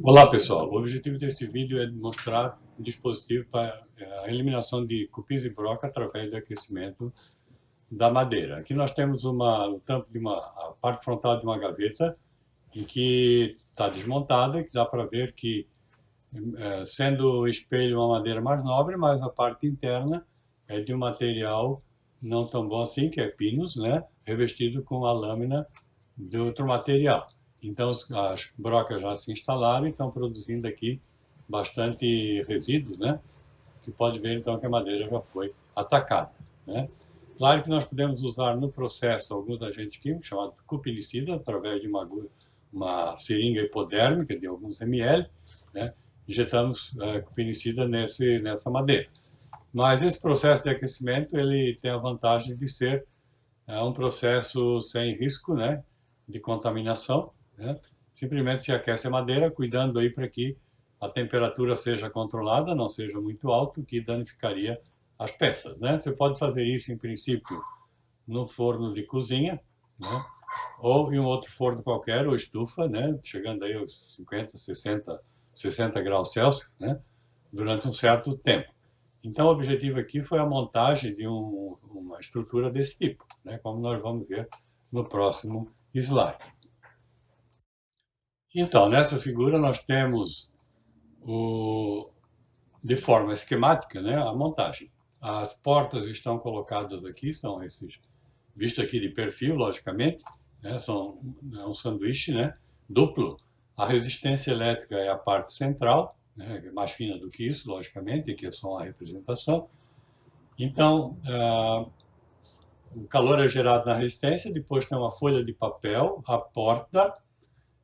Olá pessoal, o objetivo desse vídeo é mostrar um dispositivo para a eliminação de cupins e broca através do aquecimento da madeira. Aqui nós temos o tampo de a parte frontal de uma gaveta em que está desmontada, que dá para ver que sendo o espelho uma madeira mais nobre, mas a parte interna é de um material não tão bom assim, que é pinus, né, revestido com a lâmina de outro material. Então as brocas já se instalaram e estão produzindo aqui bastante resíduos, né? Que pode ver então que a madeira já foi atacada, né? Claro que nós podemos usar no processo alguns agentes químicos chamados cupinicida, através de uma seringa hipodérmica de alguns ml, né? Injetamos cupinicida nessa madeira. Mas esse processo de aquecimento ele tem a vantagem de ser um processo sem risco, né, de contaminação, né? Simplesmente se aquece a madeira, cuidando aí para que a temperatura seja controlada, não seja muito alto, que danificaria as peças, né? Você pode fazer isso, em princípio, no forno de cozinha, né? Ou em um outro forno qualquer, ou estufa, né? Chegando aí aos 50, 60 graus Celsius, né? Durante um certo tempo. Então, o objetivo aqui foi a montagem de uma estrutura desse tipo, né? Como nós vamos ver no próximo slide. Então, nessa figura nós temos de forma esquemática, né, a montagem. As portas estão colocadas aqui, são esses, visto aqui de perfil, logicamente, né, é um sanduíche, né, duplo. A resistência elétrica é a parte central, né, mais fina do que isso, logicamente, aqui é só uma representação. Então, o calor é gerado na resistência, depois tem uma folha de papel, a porta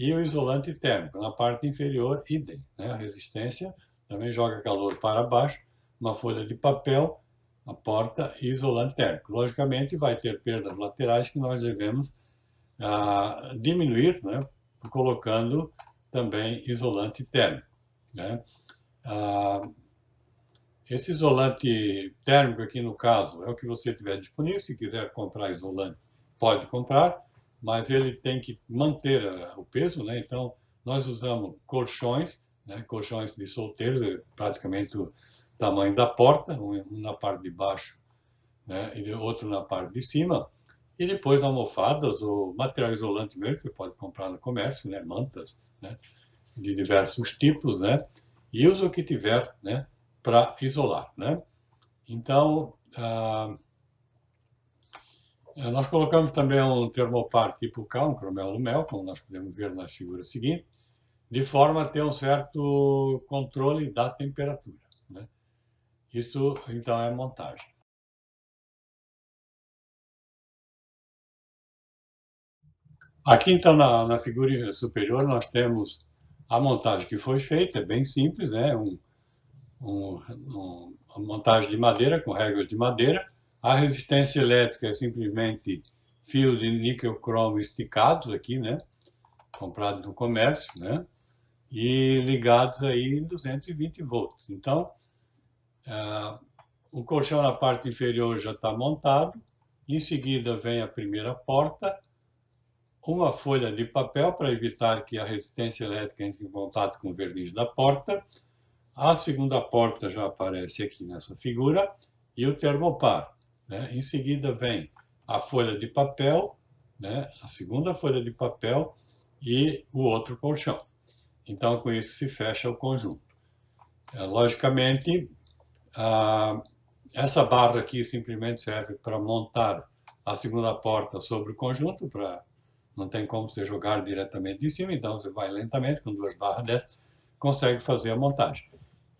e o isolante térmico. Na parte inferior, idem. Né? A resistência também joga calor para baixo, uma folha de papel, a porta e isolante térmico. Logicamente, vai ter perdas laterais que nós devemos diminuir, né? Colocando também isolante térmico. Né? Esse isolante térmico aqui no caso é o que você tiver disponível. Se quiser comprar isolante, pode comprar, mas ele tem que manter o peso, né? Então nós usamos colchões, né? Colchões de solteiro, praticamente o tamanho da porta, um na parte de baixo, né? E outro na parte de cima. E depois almofadas ou material isolante mesmo, que você pode comprar no comércio, né? Mantas, né? De diversos tipos, né? E usa o que tiver, né? Para isolar, né? Então, nós colocamos também um termopar tipo K, um cromelo mel, como nós podemos ver na figura seguinte, de forma a ter um certo controle da temperatura, né? Isso, então, é montagem. Aqui, então, na figura superior, nós temos a montagem que foi feita, é bem simples, né? Uma montagem de madeira, com réguas de madeira. A resistência elétrica é simplesmente fios de níquel cromo esticados aqui, né? Comprados no comércio, né? E ligados aí em 220 volts. Então, o colchão na parte inferior já está montado. Em seguida vem a primeira porta, uma folha de papel para evitar que a resistência elétrica entre em contato com o verniz da porta. A segunda porta já aparece aqui nessa figura e o termopar, né? Em seguida vem a folha de papel, né? A segunda folha de papel e o outro colchão. Então, com isso se fecha o conjunto. Logicamente, essa barra aqui simplesmente serve para montar a segunda porta sobre o conjunto, não tem como você jogar diretamente de cima, então você vai lentamente, com duas barras dessas, consegue fazer a montagem.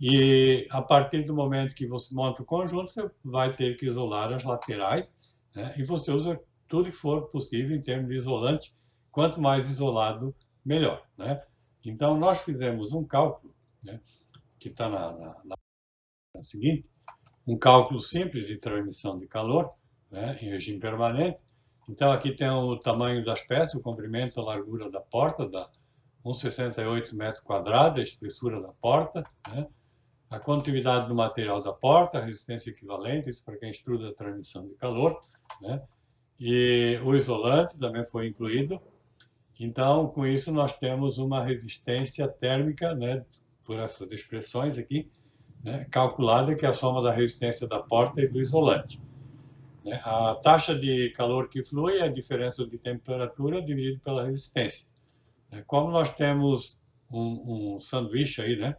E a partir do momento que você monta o conjunto, você vai ter que isolar as laterais, né? E você usa tudo que for possível em termos de isolante. Quanto mais isolado, melhor, né? Então, nós fizemos um cálculo, né, que está na seguinte, um cálculo simples de transmissão de calor, né, em regime permanente. Então, aqui tem o tamanho das peças, o comprimento, a largura da porta, dá 1,68 metros quadrados, a espessura da porta, né, a condutividade do material da porta, a resistência equivalente, isso para quem estuda a transmissão de calor, né, e o isolante também foi incluído. Então, com isso, nós temos uma resistência térmica, né, por essas expressões aqui, né, calculada, que é a soma da resistência da porta e do isolante. Né? A taxa de calor que flui é a diferença de temperatura dividido pela resistência. Como nós temos um sanduíche aí, né,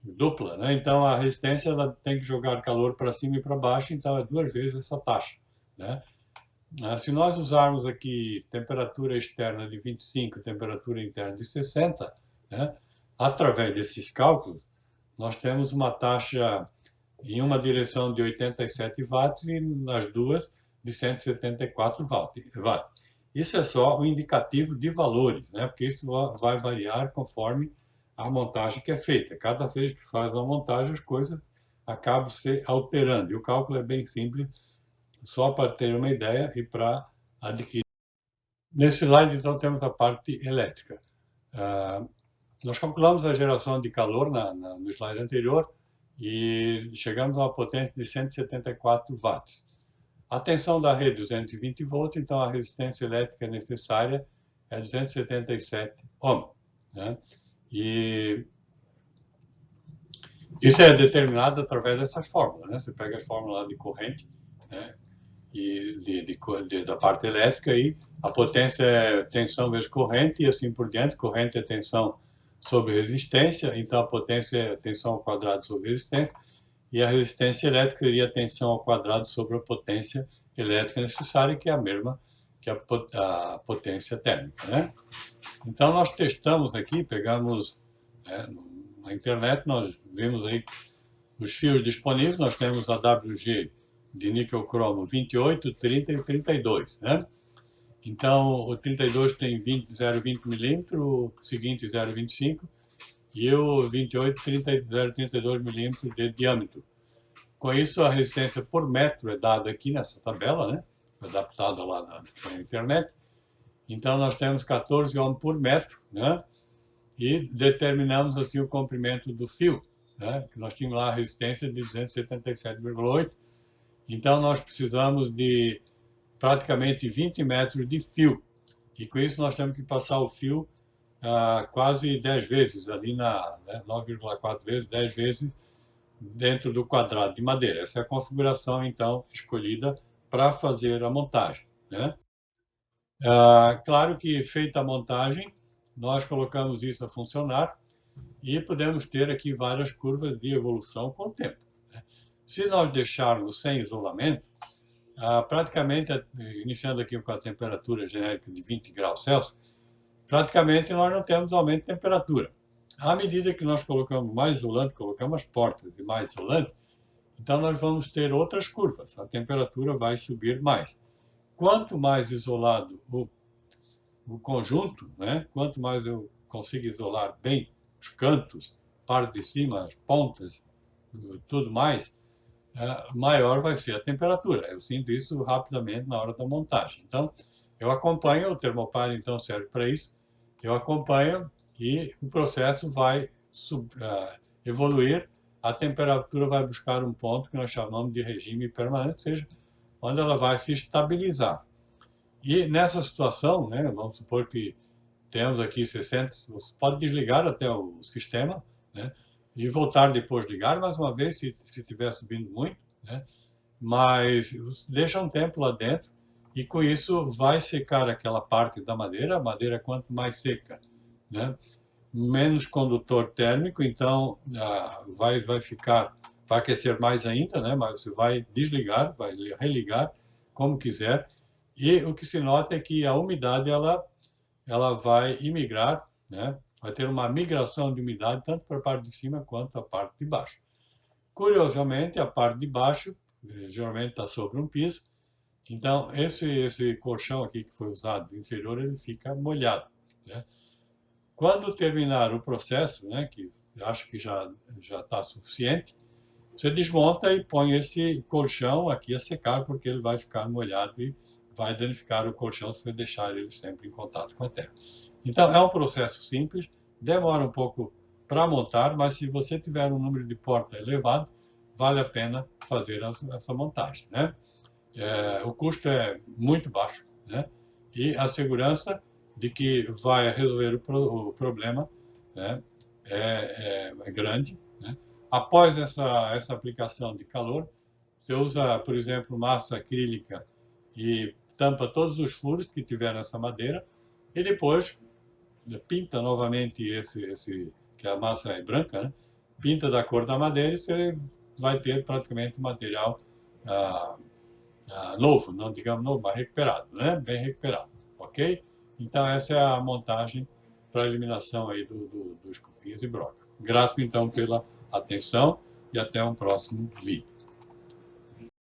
dupla, né, então a resistência ela tem que jogar calor para cima e para baixo, então é 2 vezes essa taxa. Né? Se nós usarmos aqui temperatura externa de 25 e temperatura interna de 60, né, através desses cálculos, nós temos uma taxa em uma direção de 87 watts e nas duas de 174 watts. Isso é só um indicativo de valores, né? Porque isso vai variar conforme a montagem que é feita. Cada vez que faz uma montagem, as coisas acabam se alterando. E o cálculo é bem simples, só para ter uma ideia e para adquirir. Nesse slide, então, temos a parte elétrica. Nós calculamos a geração de calor no slide anterior e chegamos a uma potência de 174 watts. A tensão da rede 220 volts, então a resistência elétrica necessária é 277 ohms. Né? E isso é determinado através dessas fórmulas. Né? Você pega as fórmulas de corrente, né? E da parte elétrica aí, a potência é tensão vezes corrente e assim por diante. Corrente é tensão sobre resistência, então a potência é tensão ao quadrado sobre resistência, e a resistência elétrica seria tensão ao quadrado sobre a potência elétrica necessária, que é a mesma que a potência térmica. Né? Então nós testamos aqui, pegamos na internet, nós vimos aí os fios disponíveis, nós temos a WG de níquel cromo 28, 30 e 32, né? Então, o 32 tem 0,20 milímetros, o seguinte 0,25 e o 28, 0,32 milímetros de diâmetro. Com isso, a resistência por metro é dada aqui nessa tabela, né? Adaptada lá na internet. Então, nós temos 14 ohms por metro, né? E determinamos assim o comprimento do fio, né? Nós tínhamos lá a resistência de 277,8. Então, nós precisamos de praticamente 20 metros de fio. E com isso, nós temos que passar o fio quase 10 vezes, ali 9,4 vezes, 10 vezes dentro do quadrado de madeira. Essa é a configuração, então, escolhida para fazer a montagem. Né? Claro que, feita a montagem, nós colocamos isso a funcionar e podemos ter aqui várias curvas de evolução com o tempo. Né? Se nós deixarmos sem isolamento, praticamente, iniciando aqui com a temperatura genérica de 20 graus Celsius, praticamente nós não temos aumento de temperatura. À medida que nós colocamos mais isolante, colocamos as portas de mais isolante, então nós vamos ter outras curvas, a temperatura vai subir mais. Quanto mais isolado o conjunto, né? Quanto mais eu consigo isolar bem os cantos, parte de cima, as pontas, tudo mais, maior vai ser a temperatura. Eu sinto isso rapidamente na hora da montagem. Então, eu acompanho, o termopar então serve para isso, eu acompanho e o processo vai evoluir, a temperatura vai buscar um ponto que nós chamamos de regime permanente, ou seja, onde ela vai se estabilizar. E nessa situação, né, vamos supor que temos aqui 60, você pode desligar até o sistema, né, e voltar depois de ligar mais uma vez, se estiver subindo muito, né, mas deixa um tempo lá dentro e com isso vai secar aquela parte da madeira. A madeira, quanto mais seca, né, menos condutor térmico, então vai aquecer mais ainda, né, mas você vai desligar, vai religar, como quiser. E o que se nota é que a umidade ela vai imigrar, né? Vai ter uma migração de umidade tanto para a parte de cima quanto a parte de baixo. Curiosamente, a parte de baixo geralmente está sobre um piso, então esse colchão aqui que foi usado inferior, ele fica molhado. Né? Quando terminar o processo, né, que acho que já está suficiente, você desmonta e põe esse colchão aqui a secar, porque ele vai ficar molhado e vai danificar o colchão se você deixar ele sempre em contato com a terra. Então, é um processo simples, demora um pouco para montar, mas se você tiver um número de porta elevado, vale a pena fazer essa montagem. Né? O custo é muito baixo, né? E a segurança de que vai resolver o problema, né, é grande, né? Após essa aplicação de calor, você usa, por exemplo, massa acrílica e tampa todos os furos que tiver nessa madeira e depois pinta novamente que a massa é branca, né? Pinta da cor da madeira e você vai ter praticamente um material ah, novo, não digamos novo, mas recuperado, né? Bem recuperado, ok? Então essa é a montagem para a eliminação aí dos cupins e broca. Grato então pela atenção e até um próximo vídeo.